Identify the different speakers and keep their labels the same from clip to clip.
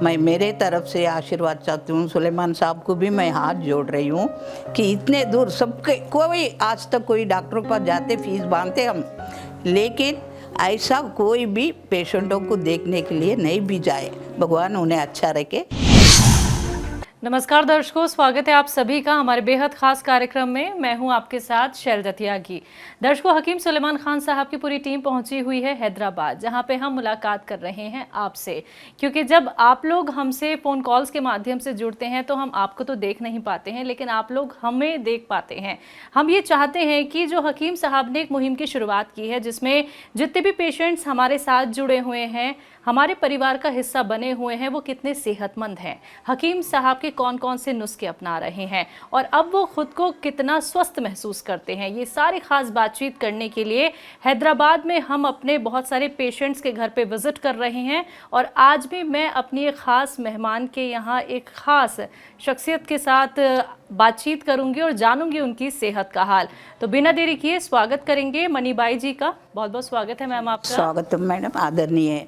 Speaker 1: मैं मेरे तरफ से आशीर्वाद चाहती हूँ। सुलेमान साहब को भी मैं हाथ जोड़ रही हूँ कि इतने दूर सबके कोई आज तक कोई डॉक्टरों के पास जाते फीस बांधते हम, लेकिन ऐसा कोई भी पेशेंटों को देखने के लिए नहीं भी जाए। भगवान उन्हें अच्छा रखे।
Speaker 2: नमस्कार दर्शकों, स्वागत है आप सभी का हमारे बेहद खास कार्यक्रम में। मैं हूं आपके साथ शैलजा त्यागी। दर्शकों, हकीम सुलेमान खान साहब की पूरी टीम पहुंची हुई है हैदराबाद, जहां पे हम मुलाकात कर रहे हैं आपसे, क्योंकि जब आप लोग हमसे फ़ोन कॉल्स के माध्यम से जुड़ते हैं तो हम आपको तो देख नहीं पाते हैं, लेकिन आप लोग हमें देख पाते हैं। हम ये चाहते हैं कि जो हकीम साहब ने एक मुहिम की शुरुआत की है, जिसमें जितने भी पेशेंट्स हमारे साथ जुड़े हुए हैं, हमारे परिवार का हिस्सा बने हुए हैं, वो कितने सेहतमंद हैं, हकीम साहब के कौन कौन से नुस्खे अपना रहे हैं और अब वो खुद को कितना स्वस्थ महसूस करते हैं। ये सारी खास बातचीत करने के लिए हैदराबाद में हम अपने बहुत सारे पेशेंट्स के घर पे विजिट कर रहे हैं और आज भी मैं अपनी एक ख़ास मेहमान के यहाँ एक ख़ास शख्सियत के साथ बातचीत करूंगी और जानूंगी उनकी सेहत का हाल। तो बिना देरी किए स्वागत करेंगे मनीबाई जी का। बहुत बहुत स्वागत है मैम आपका।
Speaker 1: स्वागत है मैडम, आदरणीय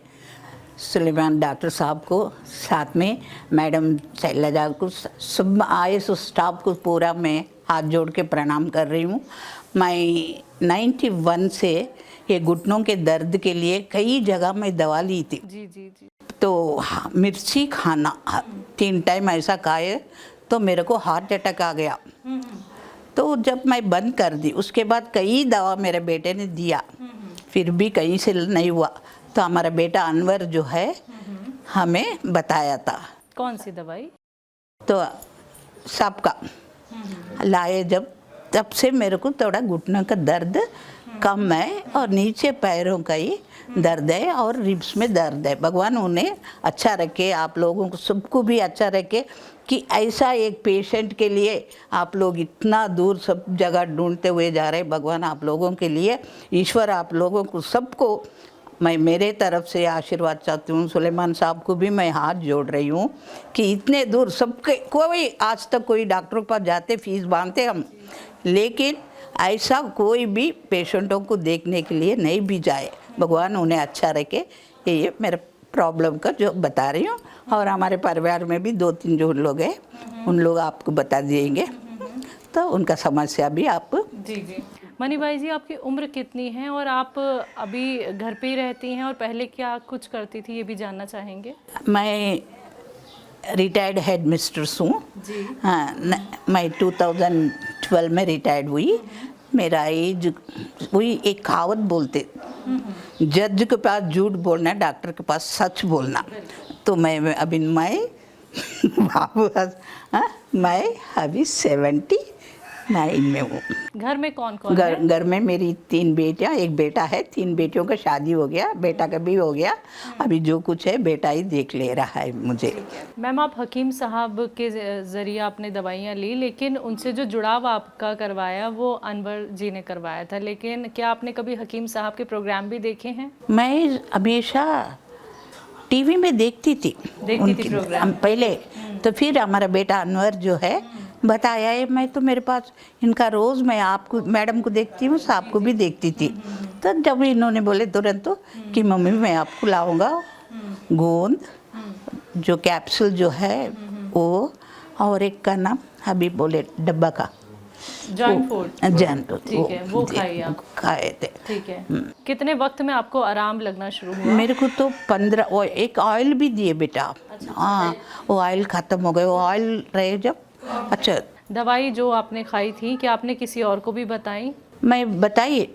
Speaker 1: सुलेमान डॉक्टर साहब को, साथ में मैडम शैलजा को, सब आए स्टाफ को पूरा मैं हाथ जोड़ के प्रणाम कर रही हूँ। मैं 91 से ये घुटनों के दर्द के लिए कई जगह में दवा ली थी।
Speaker 2: जी जी जी।
Speaker 1: तो मिर्ची खाना 3 टाइम ऐसा खाए तो मेरे को हार्ट अटैक आ गया। तो जब मैं बंद कर दी, उसके बाद कई दवा मेरे बेटे ने दिया, फिर भी कहीं से नहीं हुआ। तो हमारा बेटा अनवर जो है हमें बताया था।
Speaker 2: कौन सी दवाई?
Speaker 1: तो सबका लाए जब, तब से मेरे को थोड़ा घुटने का दर्द कम है और नीचे पैरों का ही दर्द है और रिब्स में दर्द है। भगवान उन्हें अच्छा रखे, आप लोगों को सबको भी अच्छा रखे कि ऐसा एक पेशेंट के लिए आप लोग इतना दूर सब जगह ढूंढते हुए जा रहे हैं। भगवान आप लोगों के लिए, ईश्वर आप लोगों को सबको, मैं मेरे तरफ से आशीर्वाद चाहती हूँ। सुलेमान साहब को भी मैं हाथ जोड़ रही हूँ कि इतने दूर सबके कोई आज तक कोई डॉक्टरों के पास जाते फीस बांधते हम, लेकिन ऐसा कोई भी पेशेंटों को देखने के लिए नहीं भी जाए। भगवान उन्हें अच्छा रखे। ये मेरे प्रॉब्लम का जो बता रही हूँ, और हमारे परिवार में भी 2-3 जो लोग हैं उन लोग आपको बता देंगे, तो उनका समस्या भी आप।
Speaker 2: जी जी। मनीबाई जी, आपकी उम्र कितनी है और आप अभी घर पे ही रहती हैं और पहले क्या कुछ करती थी, ये भी जानना चाहेंगे।
Speaker 1: मैं रिटायर्ड हेड मिस्ट्रेस हूँ। हाँ, मैं 2012 में रिटायर्ड हुई। मेरा एज वही, एक कहावत बोलते, जज के पास झूठ बोलना, डॉक्टर के पास सच बोलना। तो मैं अभी मैं अभी 79 में हूँ।
Speaker 2: घर में कौन कौन है?
Speaker 1: घर में मेरी 3 बेटियाँ, एक बेटा है। 3 बेटियों का शादी हो गया, बेटा का भी हो गया। अभी जो कुछ है बेटा ही देख ले रहा है मुझे।
Speaker 2: मैम, आप हकीम साहब के ज़रिए आपने दवाइयाँ ली, लेकिन उनसे जो जुड़ाव आपका करवाया वो अनवर जी ने करवाया था, लेकिन क्या आपने कभी हकीम साहब के प्रोग्राम भी देखे हैं?
Speaker 1: मैं हमेशा टीवी में देखती थी प्रोग्राम पहले। तो फिर हमारा बेटा अनवर जो है बताया है, मैं तो मेरे पास इनका रोज़ मैं आपको मैडम को देखती हूँ, साहब को भी देखती थी। तो जब इन्होंने बोले तुरंत तो कि मम्मी मैं आपको लाऊंगा गोंद जो कैप्सूल जो है वो, और एक का नाम अभी बोले डब्बा का
Speaker 2: जैन फूड। ठीक है, वो
Speaker 1: खाए थे।
Speaker 2: ठीक है। कितने वक्त में आपको आराम लगना शुरू हुआ?
Speaker 1: मेरे को तो 15, और एक ऑयल भी दिए बेटा। हाँ, वो ऑयल ख़त्म हो गए, वो ऑयल रहे जब। अच्छा,
Speaker 2: दवाई जो आपने खाई थी, क्या आपने किसी और को भी बताई?
Speaker 1: मैं बताइए,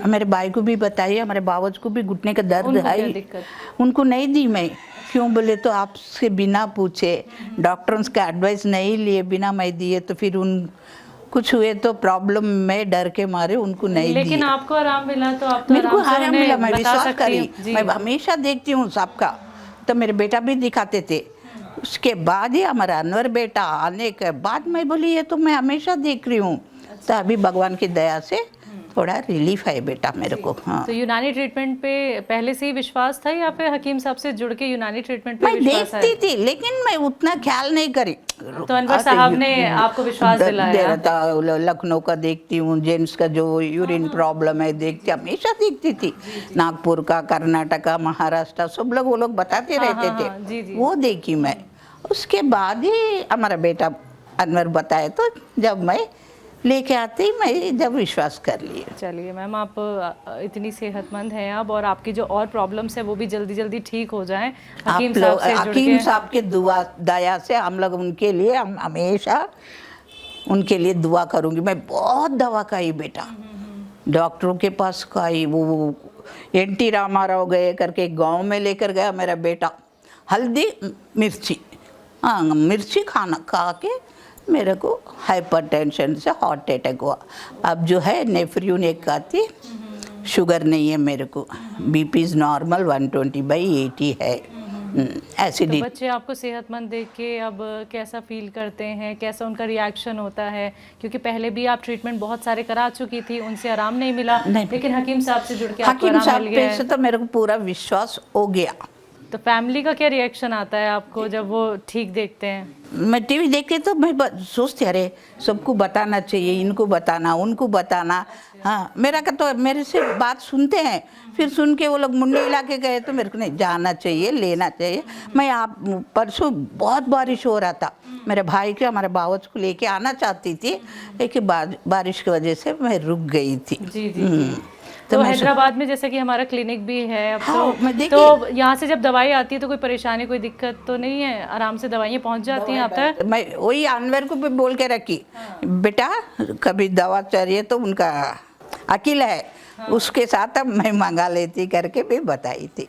Speaker 1: मेरे भाई को भी बताइए, हमारे बाबूजी को भी घुटने का दर्द है, उनको नहीं दी मैं। क्यों बोले तो आपसे बिना पूछे, डॉक्टर्स का एडवाइस नहीं लिए बिना मैं दिए, तो फिर उन कुछ हुए तो प्रॉब्लम में डर के मारे उनको नहीं दिए।
Speaker 2: लेकिन आपको आराम मिला तो आप तो
Speaker 1: मेरे को आराम मिला, मैं विश्वास करी। मैं हमेशा देखती हूँ सबका, तो मेरे बेटा भी दिखाते थे। उसके बाद ही हमारा अनवर बेटा आने के बाद मैं बोली ये तो मैं हमेशा देख रही हूँ। तो अभी भगवान की दया से थोड़ा रिलीफ है बेटा मेरे को। हाँ,
Speaker 2: तो यूनानी ट्रीटमेंट पे पहले से ही विश्वास था या फिर हकीम साहब से जुड़ के यूनानी ट्रीटमेंट पे
Speaker 1: मैं
Speaker 2: विश्वास है?
Speaker 1: देखती थी लेकिन मैं उतना ख्याल नहीं करी।
Speaker 2: तो अनवर साहब ने आपको विश्वास दिलाया?
Speaker 1: लखनऊ का देखती हूँ, जेंट्स का जो यूरिन प्रॉब्लम है देखती, हमेशा देखती थी। नागपुर का, कर्नाटका, महाराष्ट्र, सब लोग वो लोग बताते रहते
Speaker 2: जी,
Speaker 1: थे,
Speaker 2: जी।
Speaker 1: वो देखी मैं। उसके बाद ही हमारा बेटा अनवर बताया, तो जब मैं लेके आती मैं जब विश्वास कर लिया।
Speaker 2: चलिए मैम, आप इतनी सेहतमंद हैं अब, और आपकी जो और प्रॉब्लम्स है वो भी जल्दी जल्दी ठीक हो जाएं हकीम साहब से जुड़
Speaker 1: हकीम
Speaker 2: के।
Speaker 1: साहब के दुआ दया से हम लोग उनके लिए, हम हमेशा उनके लिए दुआ करूंगी। मैं बहुत दवा खाई बेटा, डॉक्टरों के पास खाई। वो एनटी रामाराव गए करके गांव में लेकर गया मेरा बेटा, हल्दी मिर्ची, हाँ मिर्ची खाना खा के मेरे को हाइपरटेंशन से हार्ट अटैक हुआ। अब जो है नेफ्रियून एक खाती, शुगर नहीं है मेरे को, बीपी इज़ नॉर्मल 120/80 है।
Speaker 2: तो
Speaker 1: एसिडिटी।
Speaker 2: बच्चे आपको सेहतमंद देख के अब कैसा फील करते हैं, कैसा उनका रिएक्शन होता है? क्योंकि पहले भी आप ट्रीटमेंट बहुत सारे करा चुकी थी, उनसे आराम नहीं मिला, लेकिन हकीम साहब से जुड़ के आपको
Speaker 1: हकीम
Speaker 2: आराम
Speaker 1: साहब
Speaker 2: मिल गया
Speaker 1: पे से
Speaker 2: है।
Speaker 1: तो मेरे को पूरा विश्वास हो गया।
Speaker 2: तो फैमिली का क्या रिएक्शन आता है आपको जब वो ठीक देखते हैं?
Speaker 1: मैं टीवी देख के तो मैं सोचती, अरे सबको बताना चाहिए, इनको बताना, उनको बताना। हाँ, मेरा का तो मेरे से बात सुनते हैं, फिर सुन के वो लोग मुंडे हिला के गए, तो मेरे को नहीं जाना चाहिए, लेना चाहिए। मैं आप परसों बहुत बारिश हो रहा था, मेरे भाई के, हमारे बावच को लेके आना चाहती थी, लेकिन बारिश की वजह से मैं रुक गई थी।
Speaker 2: जी जी। तो हैदराबाद में जैसे कि हमारा क्लिनिक भी है अब,
Speaker 1: हाँ,
Speaker 2: तो यहाँ से जब दवाई आती है तो कोई परेशानी, कोई दिक्कत तो नहीं है? आराम से दवाइयाँ पहुँच जाती हैं आप तक?
Speaker 1: मैं वही अनवर को भी बोल के रखी, बेटा कभी दवा चाहिए तो उनका अकेला है, उसके साथ अब मैं मंगा लेती करके भी बताई थी।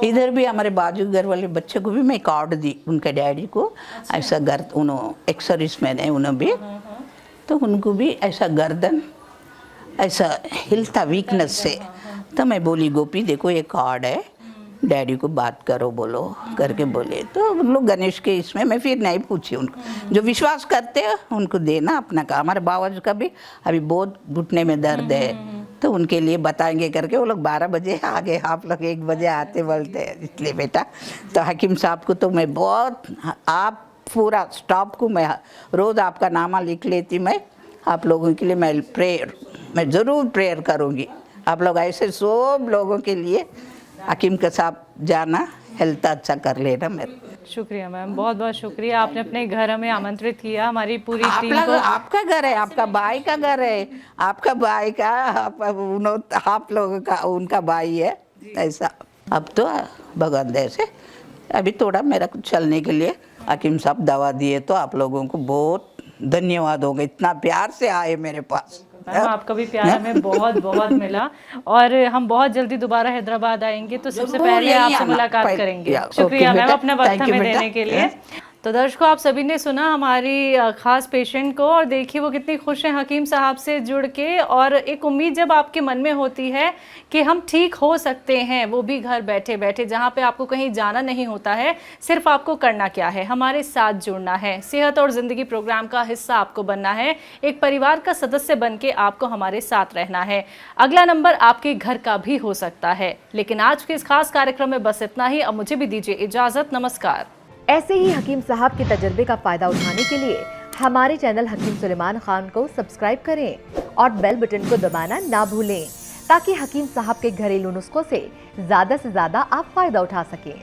Speaker 1: इधर भी हमारे बाजू घर वाले बच्चे को भी मैं कार्ड दी, उनके डैडी को ऐसा गर्द, उन्होंने एक्सर्विस मैन है उन्हें भी, तो उनको भी ऐसा गर्दन ऐसा हिलता वीकनेस से। तो मैं बोली गोपी देखो ये कार्ड है, डैडी को बात करो बोलो करके बोले, तो उन लोग गणेश के इसमें मैं फिर नहीं पूछी उनको, जो विश्वास करते हैं उनको देना अपना काम। हमारे बाबा का भी अभी बहुत घुटने में दर्द है, तो उनके लिए बताएंगे करके वो लोग 12 बजे आ गए, आप लोग 1 बजे आते बोलते हैं, इसलिए बेटा। तो हकीम साहब को तो मैं बहुत, आप पूरा स्टाफ को मैं रोज़ आपका नामा लिख लेती, मैं आप लोगों के लिए मैं ज़रूर प्रेयर करूँगी। आप लोग ऐसे सब लोगों के लिए हकीम के साथ जाना, हेल्थ अच्छा कर लेना मेरे।
Speaker 2: शुक्रिया मैम, बहुत बहुत शुक्रिया, आपने अपने घर हमें आमंत्रित किया, हमारी पूरी टीम को।
Speaker 1: आपका घर है, आपका भाई का घर है, आपका भाई का, आप लोगों का, उनका भाई है ऐसा। अब तो भगवान दया से अभी थोड़ा मेरा कुछ चलने के लिए हकीम साहब दवा दिए, तो आप लोगों को बहुत धन्यवाद होगा, इतना प्यार से आए मेरे पास।
Speaker 2: मैम आपका भी प्यार हमें बहुत बहुत मिला, और हम बहुत जल्दी दोबारा हैदराबाद आएंगे, तो सबसे पहले आपसे मुलाकात करेंगे। शुक्रिया मैम अपना वक्त हमें देने के लिए। तो दर्शकों, आप सभी ने सुना हमारी खास पेशेंट को, और देखिए वो कितनी खुश हैं हकीम साहब से जुड़ के। और एक उम्मीद जब आपके मन में होती है कि हम ठीक हो सकते हैं, वो भी घर बैठे बैठे, जहाँ पे आपको कहीं जाना नहीं होता है, सिर्फ आपको करना क्या है, हमारे साथ जुड़ना है, सेहत और ज़िंदगी प्रोग्राम का हिस्सा आपको बनना है, एक परिवार का सदस्य बन के आपको हमारे साथ रहना है। अगला नंबर आपके घर का भी हो सकता है। लेकिन आज के इस खास कार्यक्रम में बस इतना ही। अब मुझे भी दीजिए इजाज़त, नमस्कार।
Speaker 3: ऐसे ही हकीम साहब के तजर्बे का फायदा उठाने के लिए हमारे चैनल हकीम सुलेमान खान को सब्सक्राइब करें और बेल बटन को दबाना ना भूलें, ताकि हकीम साहब के घरेलू नुस्खों से ज्यादा आप फायदा उठा सकें।